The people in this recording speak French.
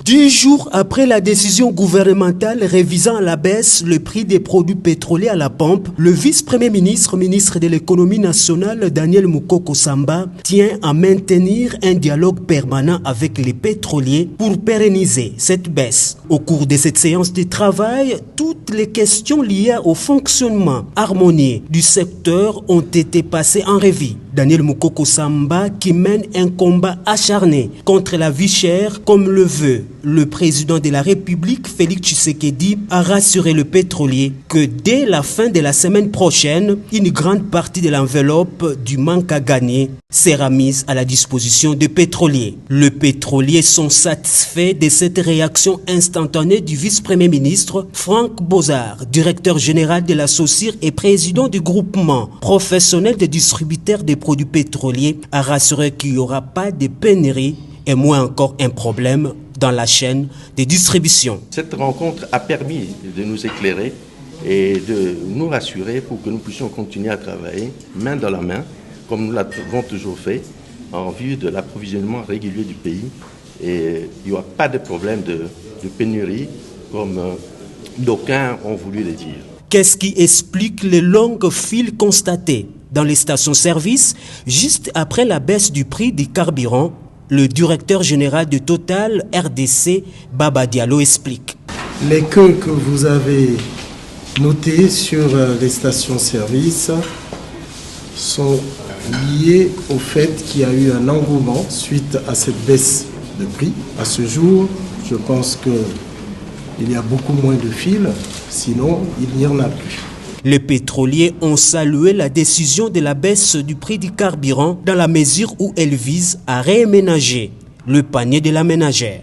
10 jours après la décision gouvernementale révisant à la baisse le prix des produits pétroliers à la pompe, le vice-premier ministre, ministre de l'économie nationale, Daniel Mukoko Samba, tient à maintenir un dialogue permanent avec les pétroliers pour pérenniser cette baisse. Au cours de cette séance de travail, toutes les questions liées au fonctionnement harmonieux du secteur ont été passées en revue. Daniel Mukoko Samba qui mène un combat acharné contre la vie chère comme le veut le président de la République, Félix Tshisekedi, a rassuré le pétrolier que dès la fin de la semaine prochaine, une grande partie de l'enveloppe du manque à gagner sera mise à la disposition des pétroliers. Les pétroliers sont satisfaits de cette réaction instantanée du vice-premier ministre Franck Bozard, directeur général de la SOCIR et président du groupement professionnel des distributeurs des produits pétroliers, a rassuré qu'il n'y aura pas de pénurie et moins encore un problème dans la chaîne de distribution. Cette rencontre a permis de nous éclairer et de nous rassurer pour que nous puissions continuer à travailler main dans la main, comme nous l'avons toujours fait, en vue de l'approvisionnement régulier du pays. Et il n'y aura pas de problème de pénurie, comme d'aucuns ont voulu le dire. Qu'est-ce qui explique les longues files constatées dans les stations-service juste après la baisse du prix du carburant? Le directeur général de Total RDC, Baba Diallo, explique. Les queues que vous avez notées sur les stations-service sont liées au fait qu'il y a eu un engouement suite à cette baisse de prix. À ce jour, je pense qu'il y a beaucoup moins de files, sinon il n'y en a plus. Les pétroliers ont salué la décision de la baisse du prix du carburant dans la mesure où elle vise à réaménager le panier de la ménagère.